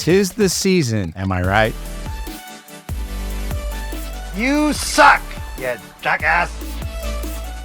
'tis the season, am I right? You suck, you jackass!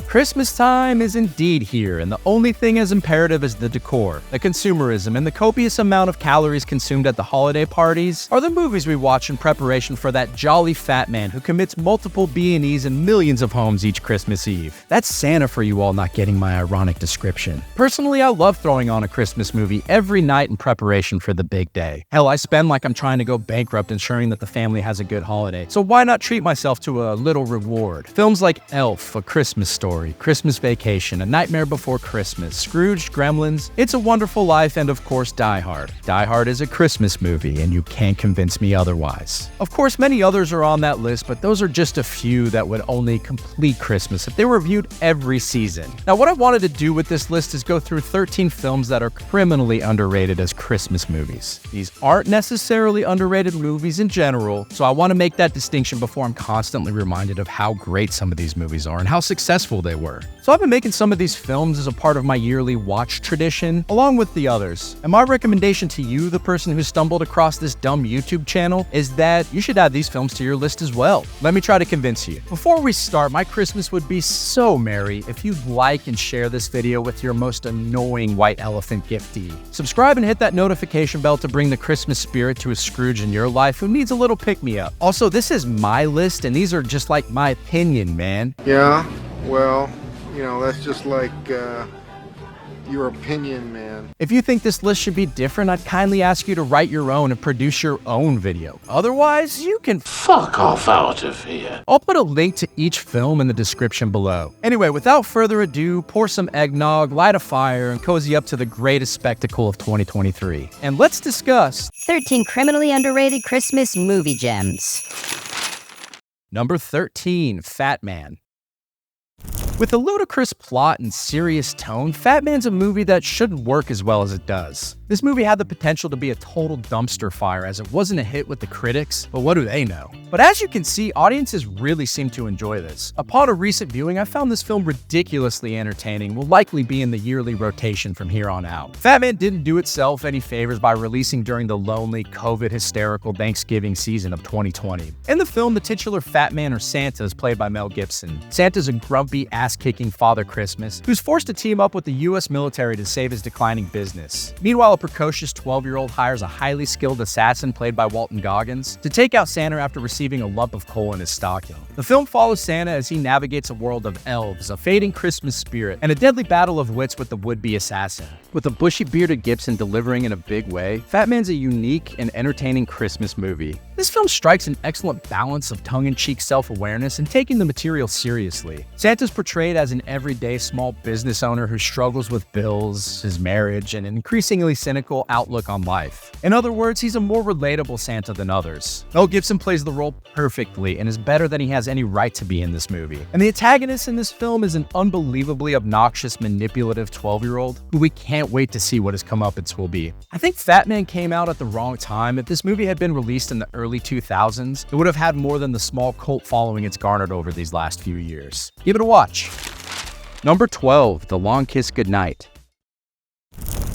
Christmas time is indeed here, and the only thing as imperative as the decor, the consumerism, and the copious amount of calories consumed at the holiday parties are the movies we watch in preparation for that jolly fat man who commits multiple B&Es in millions of homes each Christmas Eve. That's Santa for you all not getting my ironic description. Personally, I love throwing on a Christmas movie every night in preparation for the big day. Hell, I spend like I'm trying to go bankrupt ensuring that the family has a good holiday, so why not treat myself to a little reward? Films like Elf, A Christmas Story, Christmas Vacation, A Nightmare Before Christmas, Scrooge, Gremlins, It's a Wonderful Life, and of course Die Hard. Die Hard is a Christmas movie, and you can't convince me otherwise. Of course, many others are on that list, but those are just a few that would only complete Christmas if they were viewed every season. Now, what I wanted to do with this list is go through 13 films that are criminally underrated as Christmas movies. These aren't necessarily underrated movies in general, so I want to make that distinction before I'm constantly reminded of how great some of these movies are and how successful they were. So I've been making some of these films as a part of my yearly watch tradition, along with the others. And my recommendation to you, the person who stumbled across this dumb YouTube channel, is that you should add these films to your list as well. Let me try to convince you. Before we start, my Christmas would be so merry if you'd like and share this video with your most annoying white elephant giftee. Subscribe and hit that notification bell to bring the Christmas spirit to a Scrooge in your life who needs a little pick-me-up. Also, this is my list, and these are just like my opinion, man. Yeah, well, you know, that's just like, your opinion, man. If you think this list should be different, I'd kindly ask you to write your own and produce your own video. Otherwise, you can fuck off out of here. I'll put a link to each film in the description below. Anyway, without further ado, pour some eggnog, light a fire, and cozy up to the greatest spectacle of 2023. And let's discuss 13 criminally underrated Christmas movie gems. Number 13, Fat Man. With a ludicrous plot and serious tone, Fat Man's a movie that shouldn't work as well as it does. This movie had the potential to be a total dumpster fire as it wasn't a hit with the critics, but what do they know? But as you can see, audiences really seem to enjoy this. Upon a recent viewing, I found this film ridiculously entertaining, will likely be in the yearly rotation from here on out. Fat Man didn't do itself any favors by releasing during the lonely, COVID hysterical Thanksgiving season of 2020. In the film, the titular Fat Man, or Santa, is played by Mel Gibson. Santa's a grumpy, ass-kicking Father Christmas who's forced to team up with the US military to save his declining business. Meanwhile, a precocious 12-year-old hires a highly skilled assassin played by Walton Goggins to take out Santa after receiving a lump of coal in his stocking. The film follows Santa as he navigates a world of elves, a fading Christmas spirit, and a deadly battle of wits with the would-be assassin. With a bushy-bearded Gibson delivering in a big way, Fat Man's a unique and entertaining Christmas movie. This film strikes an excellent balance of tongue-in-cheek self-awareness and taking the material seriously. Santa's portrayed as an everyday small business owner who struggles with bills, his marriage, and an increasingly cynical outlook on life. In other words, he's a more relatable Santa than others. Mel Gibson plays the role perfectly and is better than he has any right to be in this movie. And the antagonist in this film is an unbelievably obnoxious, manipulative 12-year-old who we can't wait to see what his comeuppance will be. I think Fat Man came out at the wrong time. If this movie had been released in the early 2000s, it would have had more than the small cult following it's garnered over these last few years. Give it a watch. Number 12, The Long Kiss Goodnight.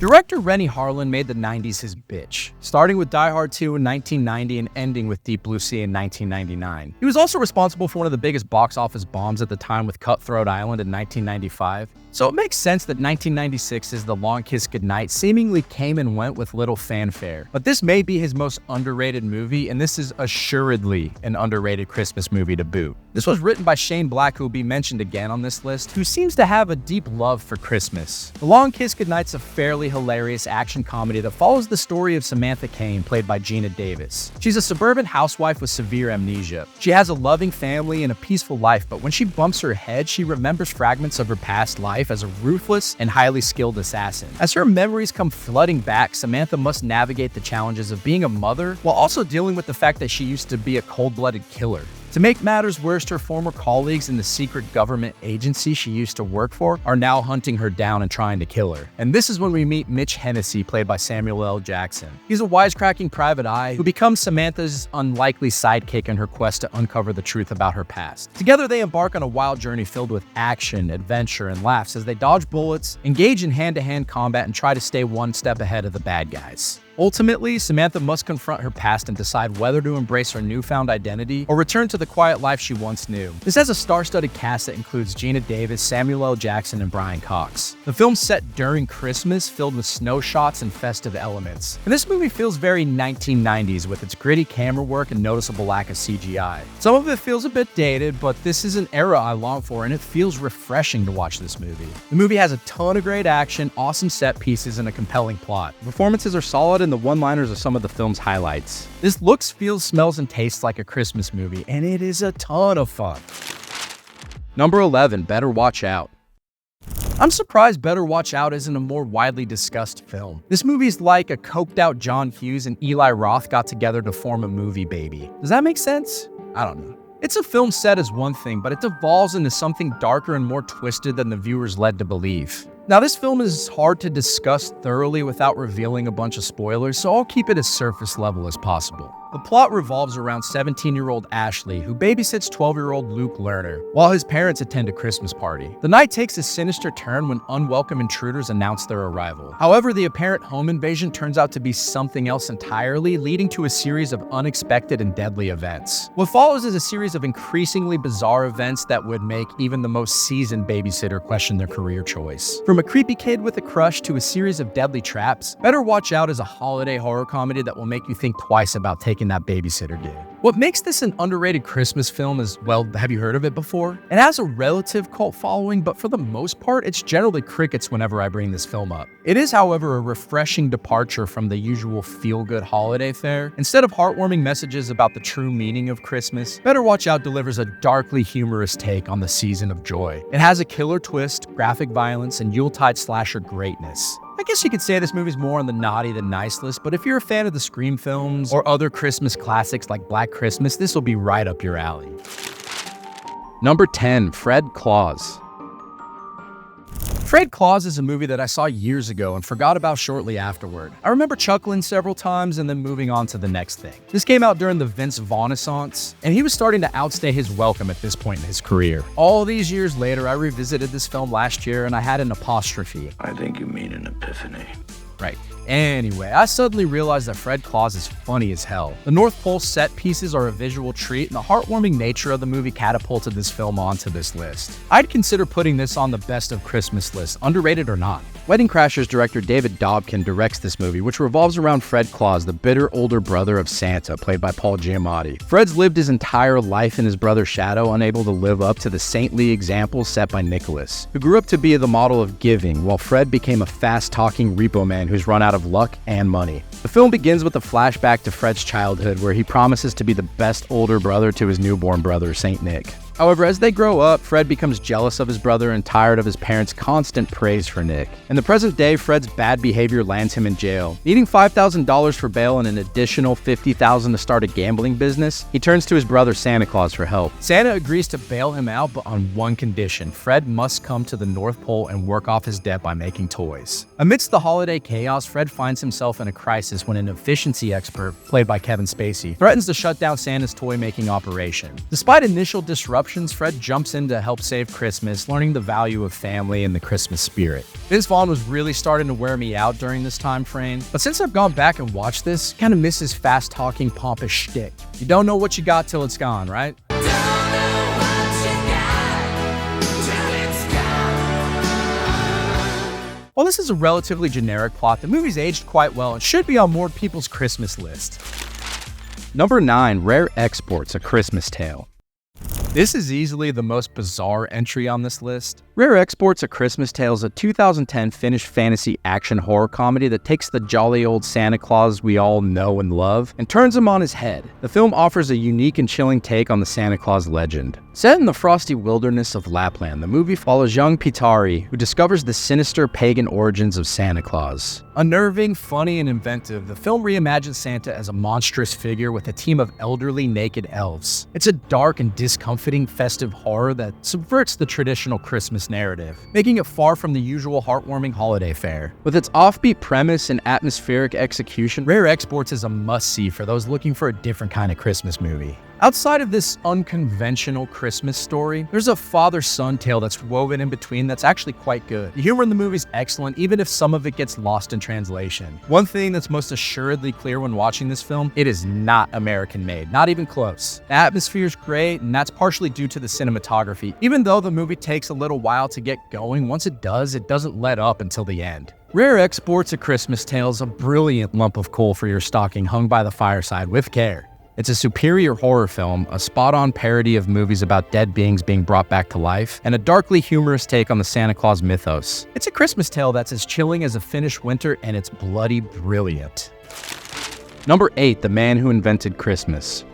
Director Renny Harlin made the 90s his bitch, starting with Die Hard 2 in 1990 and ending with Deep Blue Sea in 1999. He was also responsible for one of the biggest box office bombs at the time with Cutthroat Island in 1995. So it makes sense that 1996's The Long Kiss Goodnight seemingly came and went with little fanfare. But this may be his most underrated movie, and this is assuredly an underrated Christmas movie to boot. This was written by Shane Black, who will be mentioned again on this list, who seems to have a deep love for Christmas. The Long Kiss Goodnight's a fairly hilarious action comedy that follows the story of Samantha Kane, played by Gina Davis. She's a suburban housewife with severe amnesia. She has a loving family and a peaceful life, but when she bumps her head, she remembers fragments of her past life as a ruthless and highly skilled assassin. As her memories come flooding back, Samantha must navigate the challenges of being a mother while also dealing with the fact that she used to be a cold-blooded killer. To make matters worse, her former colleagues in the secret government agency she used to work for are now hunting her down and trying to kill her. And this is when we meet Mitch Hennessy, played by Samuel L. Jackson. He's a wisecracking private eye who becomes Samantha's unlikely sidekick in her quest to uncover the truth about her past. Together, they embark on a wild journey filled with action, adventure, and laughs as they dodge bullets, engage in hand-to-hand combat, and try to stay one step ahead of the bad guys. Ultimately, Samantha must confront her past and decide whether to embrace her newfound identity or return to the quiet life she once knew. This has a star-studded cast that includes Gina Davis, Samuel L. Jackson, and Brian Cox. The film's set during Christmas, filled with snow shots and festive elements. And this movie feels very 1990s with its gritty camera work and noticeable lack of CGI. Some of it feels a bit dated, but this is an era I long for, and it feels refreshing to watch this movie. The movie has a ton of great action, awesome set pieces, and a compelling plot. The performances are solid, and the one-liners are some of the film's highlights. This looks, feels, smells, and tastes like a Christmas movie, and it is a ton of fun. Number 11, Better Watch Out. I'm surprised Better Watch Out isn't a more widely discussed film. This movie's like a coked-out John Hughes and Eli Roth got together to form a movie baby. Does that make sense? I don't know. It's a film set as one thing, but it devolves into something darker and more twisted than the viewers led to believe. Now, this film is hard to discuss thoroughly without revealing a bunch of spoilers, so I'll keep it as surface level as possible. The plot revolves around 17-year-old Ashley, who babysits 12-year-old Luke Lerner, while his parents attend a Christmas party. The night takes a sinister turn when unwelcome intruders announce their arrival. However, the apparent home invasion turns out to be something else entirely, leading to a series of unexpected and deadly events. What follows is a series of increasingly bizarre events that would make even the most seasoned babysitter question their career choice. From a creepy kid with a crush to a series of deadly traps, Better Watch Out is a holiday horror comedy that will make you think twice about taking that babysitter dude. What makes this an underrated Christmas film is, well, have you heard of it before? It has a relative cult following, but for the most part, it's generally crickets whenever I bring this film up. It is, however, a refreshing departure from the usual feel-good holiday fare. Instead of heartwarming messages about the true meaning of Christmas, Better Watch Out delivers a darkly humorous take on the season of joy. It has a killer twist, graphic violence, and Yuletide slasher greatness. I guess you could say this movie's more on the naughty than nice list, but if you're a fan of the Scream films or other Christmas classics like Black Christmas, this will be right up your alley. Number 10, Fred Claus. Fred Claus is a movie that I saw years ago and forgot about shortly afterward. I remember chuckling several times and then moving on to the next thing. This came out during the Vince Vaughn-assance, and he was starting to outstay his welcome at this point in his career. All these years later, I revisited this film last year and I had an apostrophe. I think you mean an epiphany. Right. Anyway, I suddenly realized that Fred Claus is funny as hell. The North Pole set pieces are a visual treat, and the heartwarming nature of the movie catapulted this film onto this list. I'd consider putting this on the best of Christmas list, underrated or not. Wedding Crashers director David Dobkin directs this movie, which revolves around Fred Claus, the bitter older brother of Santa, played by Paul Giamatti. Fred's lived his entire life in his brother's shadow, unable to live up to the saintly example set by Nicholas, who grew up to be the model of giving, while Fred became a fast-talking repo man who's run out of luck and money. The film begins with a flashback to Fred's childhood, where he promises to be the best older brother to his newborn brother, Saint Nick. However, as they grow up, Fred becomes jealous of his brother and tired of his parents' constant praise for Nick. In the present day, Fred's bad behavior lands him in jail. Needing $5,000 for bail and an additional $50,000 to start a gambling business, he turns to his brother Santa Claus for help. Santa agrees to bail him out, but on one condition: Fred must come to the North Pole and work off his debt by making toys. Amidst the holiday chaos, Fred finds himself in a crisis when an efficiency expert, played by Kevin Spacey, threatens to shut down Santa's toy-making operation. Despite initial disruptions, Fred jumps in to help save Christmas, learning the value of family and the Christmas spirit. Vince Vaughn was really starting to wear me out during this time frame, but since I've gone back and watched this, kind of miss his fast-talking, pompous shtick. You don't know what you got till it's gone, right? While this is a relatively generic plot, the movie's aged quite well and should be on more people's Christmas list. Number 9, Rare Exports: A Christmas Tale. This is easily the most bizarre entry on this list. Rare Exports: A Christmas Tale is a 2010 Finnish fantasy action horror comedy that takes the jolly old Santa Claus we all know and love and turns him on his head. The film offers a unique and chilling take on the Santa Claus legend. Set in the frosty wilderness of Lapland, the movie follows young Pitari, who discovers the sinister pagan origins of Santa Claus. Unnerving, funny, and inventive, the film reimagines Santa as a monstrous figure with a team of elderly naked elves. It's a dark and discomforting festive horror that subverts the traditional Christmas narrative, making it far from the usual heartwarming holiday fare. With its offbeat premise and atmospheric execution, Rare Exports is a must-see for those looking for a different kind of Christmas movie. Outside of this unconventional Christmas story, there's a father-son tale that's woven in between that's actually quite good. The humor in the movie's excellent, even if some of it gets lost in translation. One thing that's most assuredly clear when watching this film, it is not American-made, not even close. The atmosphere's great, and that's partially due to the cinematography. Even though the movie takes a little while to get going, once it doesn't let up until the end. Rare exports A Christmas Tale is a brilliant lump of coal for your stocking hung by the fireside with care. It's a superior horror film, a spot-on parody of movies about dead beings being brought back to life, and a darkly humorous take on the Santa Claus mythos. It's a Christmas tale that's as chilling as a Finnish winter, and it's bloody brilliant. Number 8, The Man Who Invented Christmas.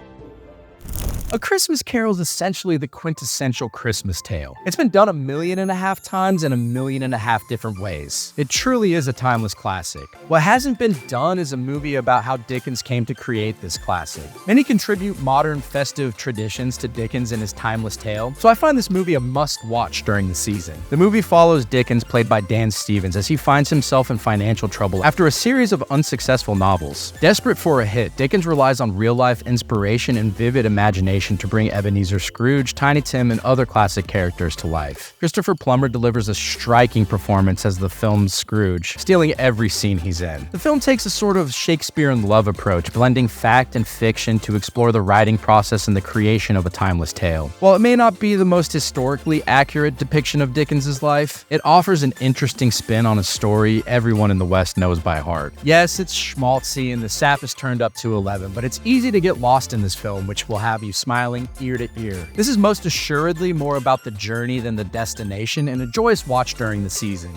A Christmas Carol is essentially the quintessential Christmas tale. It's been done 1.5 million times in 1.5 million different ways. It truly is a timeless classic. What hasn't been done is a movie about how Dickens came to create this classic. Many contribute modern festive traditions to Dickens and his timeless tale, so I find this movie a must-watch during the season. The movie follows Dickens, played by Dan Stevens, as he finds himself in financial trouble after a series of unsuccessful novels. Desperate for a hit, Dickens relies on real-life inspiration and vivid imagination to bring Ebenezer Scrooge, Tiny Tim, and other classic characters to life. Christopher Plummer delivers a striking performance as the film's Scrooge, stealing every scene he's in. The film takes a sort of Shakespeare in Love approach, blending fact and fiction to explore the writing process and the creation of a timeless tale. While it may not be the most historically accurate depiction of Dickens's life, it offers an interesting spin on a story everyone in the West knows by heart. Yes, it's schmaltzy and the sap is turned up to 11, but it's easy to get lost in this film, which will have you smiling ear to ear. This is most assuredly more about the journey than the destination, and a joyous watch during the season.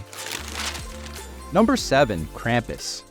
Number 7, Krampus.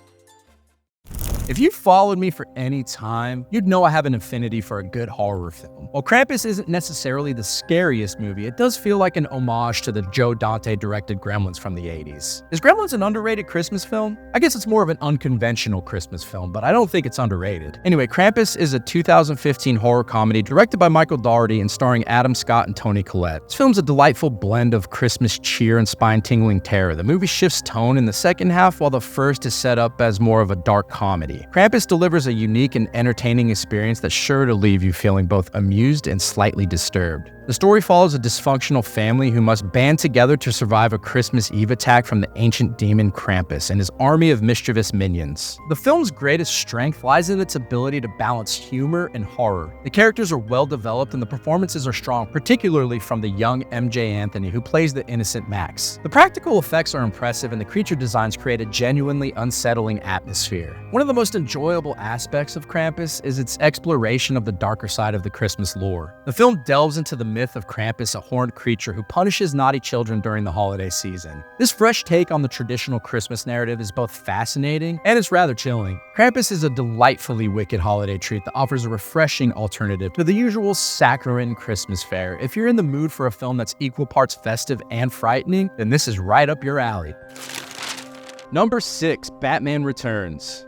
If you followed me for any time, you'd know I have an affinity for a good horror film. While Krampus isn't necessarily the scariest movie, it does feel like an homage to the Joe Dante-directed Gremlins from the 80s. Is Gremlins an underrated Christmas film? I guess it's more of an unconventional Christmas film, but I don't think it's underrated. Anyway, Krampus is a 2015 horror comedy directed by Michael Dougherty and starring Adam Scott and Toni Collette. This film's a delightful blend of Christmas cheer and spine-tingling terror. The movie shifts tone in the second half, while the first is set up as more of a dark comedy. Krampus delivers a unique and entertaining experience that's sure to leave you feeling both amused and slightly disturbed. The story follows a dysfunctional family who must band together to survive a Christmas Eve attack from the ancient demon Krampus and his army of mischievous minions. The film's greatest strength lies in its ability to balance humor and horror. The characters are well developed and the performances are strong, particularly from the young MJ Anthony, who plays the innocent Max. The practical effects are impressive and the creature designs create a genuinely unsettling atmosphere. One of the most enjoyable aspects of Krampus is its exploration of the darker side of the Christmas lore. The film delves into the myth of Krampus, a horned creature who punishes naughty children during the holiday season. This fresh take on the traditional Christmas narrative is both fascinating and it's rather chilling. Krampus is a delightfully wicked holiday treat that offers a refreshing alternative to the usual saccharine Christmas fare. If you're in the mood for a film that's equal parts festive and frightening, then this is right up your alley. Number 6, Batman Returns.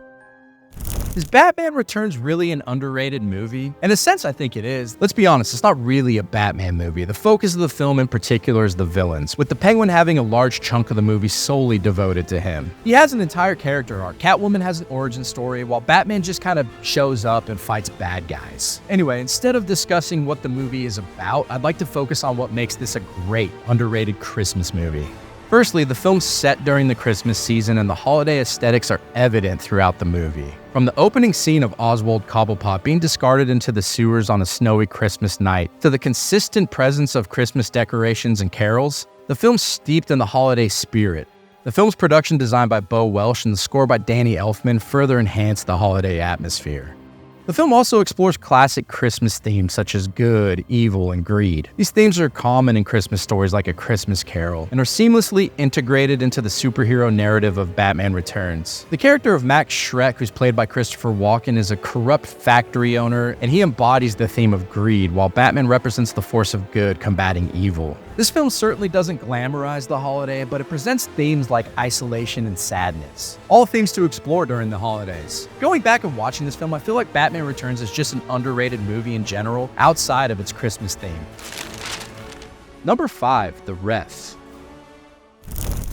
Is Batman Returns really an underrated movie? In a sense, I think it is. Let's be honest, it's not really a Batman movie. The focus of the film in particular is the villains, with the Penguin having a large chunk of the movie solely devoted to him. He has an entire character arc. Catwoman has an origin story, while Batman just kind of shows up and fights bad guys. Anyway, instead of discussing what the movie is about, I'd like to focus on what makes this a great, underrated Christmas movie. Firstly, the film's set during the Christmas season and the holiday aesthetics are evident throughout the movie. From the opening scene of Oswald Cobblepot being discarded into the sewers on a snowy Christmas night, to the consistent presence of Christmas decorations and carols, the film's steeped in the holiday spirit. The film's production design by Bo Welsh and the score by Danny Elfman further enhance the holiday atmosphere. The film also explores classic Christmas themes such as good, evil, and greed. These themes are common in Christmas stories like A Christmas Carol, and are seamlessly integrated into the superhero narrative of Batman Returns. The character of Max Schreck, who's played by Christopher Walken, is a corrupt factory owner, and he embodies the theme of greed, while Batman represents the force of good combating evil. This film certainly doesn't glamorize the holiday, but it presents themes like isolation and sadness. All themes to explore during the holidays. Going back and watching this film, I feel like Batman Returns is just an underrated movie in general, outside of its Christmas theme. Number 5, The Refs.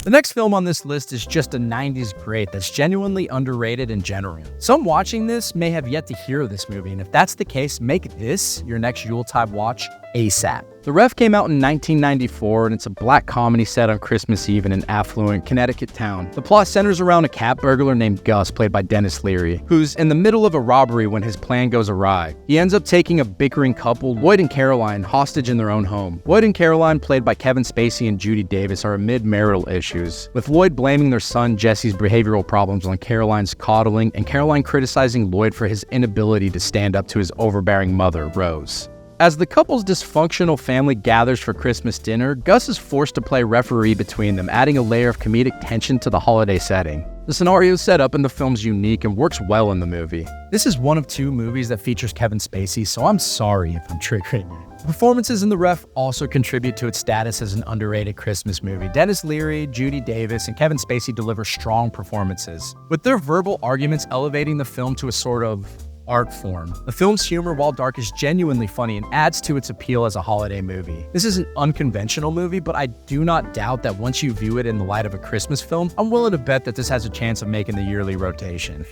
The next film on this list is just a 90s great that's genuinely underrated in general. Some watching this may have yet to hear of this movie, and if that's the case, make this your next Yuletide watch ASAP. The Ref came out in 1994, and it's a black comedy set on Christmas Eve in an affluent Connecticut town. The plot centers around a cat burglar named Gus, played by Dennis Leary, who's in the middle of a robbery when his plan goes awry. He ends up taking a bickering couple, Lloyd and Caroline, hostage in their own home. Lloyd and Caroline, played by Kevin Spacey and Judy Davis, are amid marital issues, with Lloyd blaming their son Jesse's behavioral problems on Caroline's coddling, and Caroline criticizing Lloyd for his inability to stand up to his overbearing mother, Rose. As the couple's dysfunctional family gathers for Christmas dinner, Gus is forced to play referee between them, adding a layer of comedic tension to the holiday setting. The scenario set up in the film's unique and works well in the movie. This is one of 2 movies that features Kevin Spacey, so I'm sorry if I'm triggering you. The performances in The Ref also contribute to its status as an underrated Christmas movie. Dennis Leary, Judy Davis, and Kevin Spacey deliver strong performances, with their verbal arguments elevating the film to a sort of art form. The film's humor, while dark, is genuinely funny and adds to its appeal as a holiday movie. This is an unconventional movie, but I do not doubt that once you view it in the light of a Christmas film, I'm willing to bet that this has a chance of making the yearly rotation.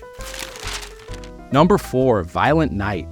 Number 4, Violent Night.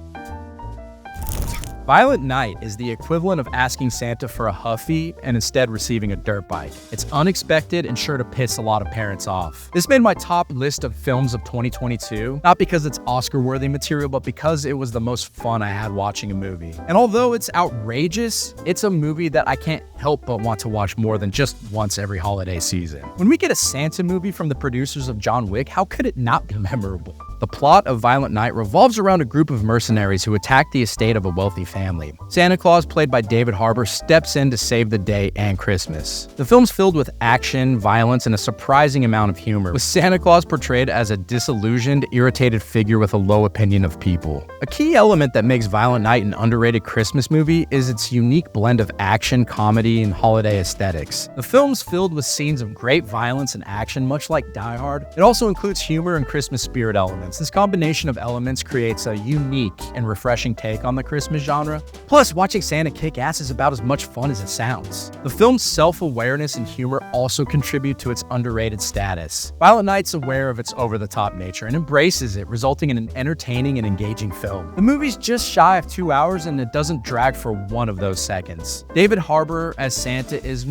Violent Night is the equivalent of asking Santa for a Huffy and instead receiving a dirt bike. It's unexpected and sure to piss a lot of parents off. This made my top list of films of 2022, not because it's Oscar-worthy material, but because it was the most fun I had watching a movie. And although it's outrageous, it's a movie that I can't help but want to watch more than just once every holiday season. When we get a Santa movie from the producers of John Wick, how could it not be memorable? The plot of Violent Night revolves around a group of mercenaries who attack the estate of a wealthy family. Santa Claus, played by David Harbour, steps in to save the day and Christmas. The film's filled with action, violence, and a surprising amount of humor, with Santa Claus portrayed as a disillusioned, irritated figure with a low opinion of people. A key element that makes Violent Night an underrated Christmas movie is its unique blend of action, comedy, and holiday aesthetics. The film's filled with scenes of great violence and action, much like Die Hard. It also includes humor and Christmas spirit elements. This combination of elements creates a unique and refreshing take on the Christmas genre. Plus, watching Santa kick ass is about as much fun as it sounds. The film's self-awareness and humor also contribute to its underrated status. Violent Night's aware of its over-the-top nature and embraces it, resulting in an entertaining and engaging film. The movie's just shy of 2 hours, and it doesn't drag for one of those seconds. David Harbour as Santa is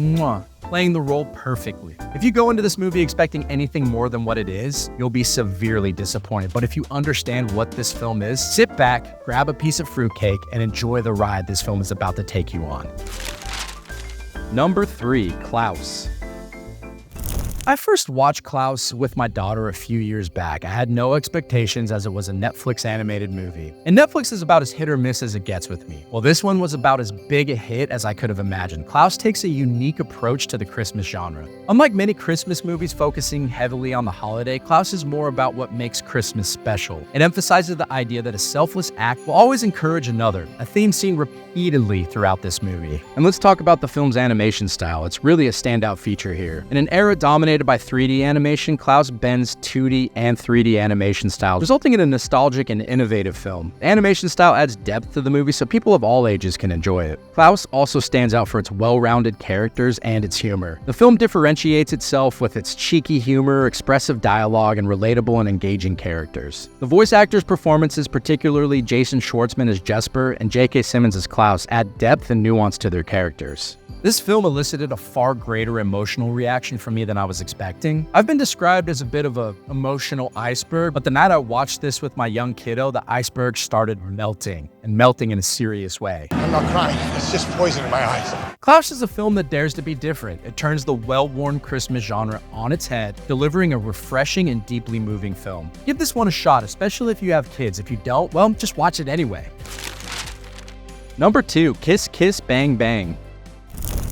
playing the role perfectly. If you go into this movie expecting anything more than what it is, you'll be severely disappointed. But if you understand what this film is, sit back, grab a piece of fruitcake, and enjoy the ride this film is about to take you on. Number 3, Klaus. I first watched Klaus with my daughter a few years back. I had no expectations as it was a Netflix animated movie. And Netflix is about as hit or miss as it gets with me. Well, this one was about as big a hit as I could have imagined. Klaus takes a unique approach to the Christmas genre. Unlike many Christmas movies focusing heavily on the holiday, Klaus is more about what makes Christmas special. It emphasizes the idea that a selfless act will always encourage another, a theme seen repeatedly throughout this movie. And let's talk about the film's animation style. It's really a standout feature here. In an era dominated by 3D animation, Klaus bends 2D and 3D animation styles, resulting in a nostalgic and innovative film. The animation style adds depth to the movie so people of all ages can enjoy it. Klaus also stands out for its well-rounded characters and its humor. The film differentiates itself with its cheeky humor, expressive dialogue, and relatable and engaging characters. The voice actors' performances, particularly Jason Schwartzman as Jesper and J.K. Simmons as Klaus, add depth and nuance to their characters. This film elicited a far greater emotional reaction from me than I was expecting. I've been described as a bit of an emotional iceberg, but the night I watched this with my young kiddo, the iceberg started melting, and melting in a serious way. I'm not crying. It's just poison in my eyes. Klaus is a film that dares to be different. It turns the well-worn Christmas genre on its head, delivering a refreshing and deeply moving film. Give this one a shot, especially if you have kids. If you don't, well, just watch it anyway. Number 2, Kiss Kiss Bang Bang.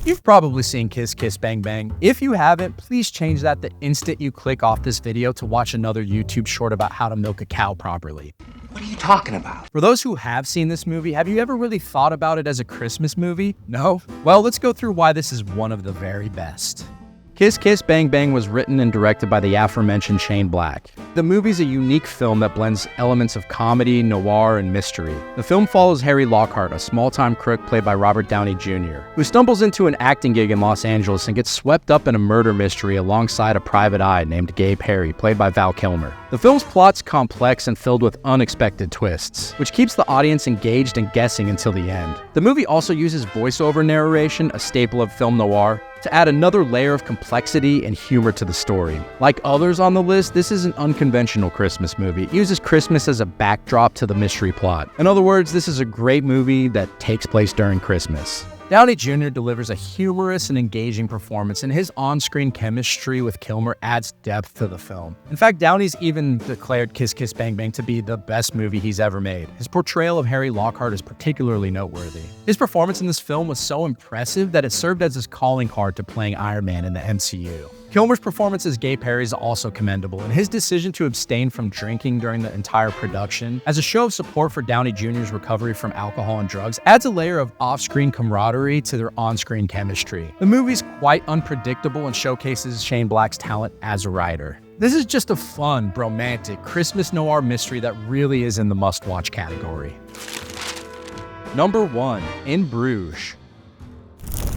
You've probably seen Kiss Kiss Bang Bang. If you haven't, please change that the instant you click off this video to watch another YouTube short about how to milk a cow properly. What are you talking about? For those who have seen this movie, have you ever really thought about it as a Christmas movie? No? Well, let's go through why this is one of the very best. Kiss Kiss Bang Bang was written and directed by the aforementioned Shane Black. The movie's a unique film that blends elements of comedy, noir, and mystery. The film follows Harry Lockhart, a small-time crook played by Robert Downey Jr., who stumbles into an acting gig in Los Angeles and gets swept up in a murder mystery alongside a private eye named Gabe Perry, played by Val Kilmer. The film's plot's complex and filled with unexpected twists, which keeps the audience engaged and guessing until the end. The movie also uses voiceover narration, a staple of film noir, to add another layer of complexity and humor to the story. Like others on the list, this is an unconventional Christmas movie. It uses Christmas as a backdrop to the mystery plot. In other words, this is a great movie that takes place during Christmas. Downey Jr. delivers a humorous and engaging performance, and his on-screen chemistry with Kilmer adds depth to the film. In fact, Downey's even declared Kiss Kiss Bang Bang to be the best movie he's ever made. His portrayal of Harry Lockhart is particularly noteworthy. His performance in this film was so impressive that it served as his calling card to playing Iron Man in the MCU. Kilmer's performance as Gabe Perry is also commendable, and his decision to abstain from drinking during the entire production, as a show of support for Downey Jr.'s recovery from alcohol and drugs, adds a layer of off-screen camaraderie to their on-screen chemistry. The movie's quite unpredictable and showcases Shane Black's talent as a writer. This is just a fun, romantic, Christmas noir mystery that really is in the must-watch category. Number 1. In Bruges.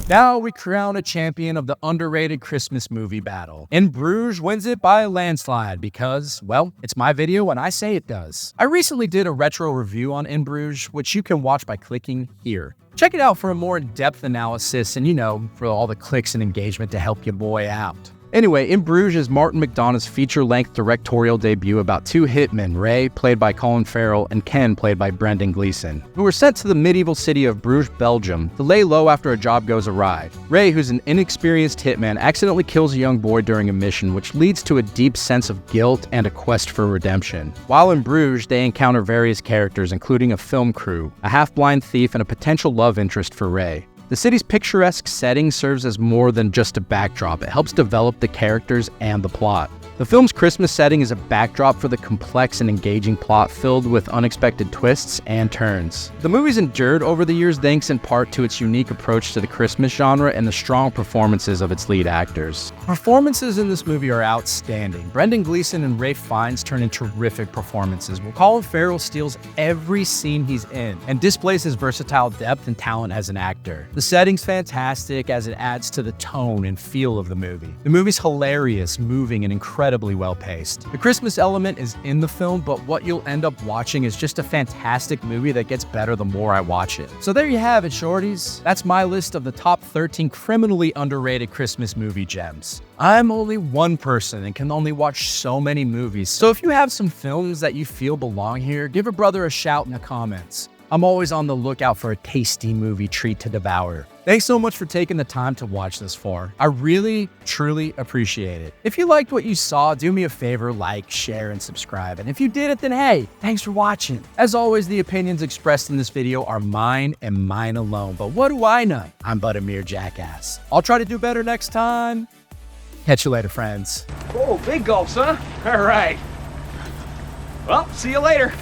Now we crown a champion of the underrated Christmas movie battle. In Bruges wins it by a landslide because, well, it's my video and I say it does. I recently did a retro review on In Bruges, which you can watch by clicking here. Check it out for a more in-depth analysis and, for all the clicks and engagement to help your boy out. Anyway, In Bruges is Martin McDonagh's feature-length directorial debut about two hitmen, Ray, played by Colin Farrell, and Ken, played by Brendan Gleeson, who were sent to the medieval city of Bruges, Belgium, to lay low after a job goes awry. Ray, who's an inexperienced hitman, accidentally kills a young boy during a mission, which leads to a deep sense of guilt and a quest for redemption. While in Bruges, they encounter various characters, including a film crew, a half-blind thief, and a potential love interest for Ray. The city's picturesque setting serves as more than just a backdrop. It helps develop the characters and the plot. The film's Christmas setting is a backdrop for the complex and engaging plot filled with unexpected twists and turns. The movie's endured over the years thanks in part to its unique approach to the Christmas genre and the strong performances of its lead actors. Performances in this movie are outstanding. Brendan Gleeson and Ralph Fiennes turn in terrific performances, while Colin Farrell steals every scene he's in and displays his versatile depth and talent as an actor. The setting's fantastic as it adds to the tone and feel of the movie. The movie's hilarious, moving, and incredibly well-paced. The Christmas element is in the film, but what you'll end up watching is just a fantastic movie that gets better the more I watch it. So there you have it, shorties. That's my list of the top 13 criminally underrated Christmas movie gems. I'm only one person and can only watch so many movies, so if you have some films that you feel belong here, give a brother a shout in the comments. I'm always on the lookout for a tasty movie treat to devour. Thanks so much for taking the time to watch this far. I really, truly appreciate it. If you liked what you saw, do me a favor, like, share, and subscribe. And if you did it, then hey, thanks for watching. As always, the opinions expressed in this video are mine and mine alone. But what do I know? I'm but a mere jackass. I'll try to do better next time. Catch you later, friends. Oh, big gulps, huh? All right. Well, see you later.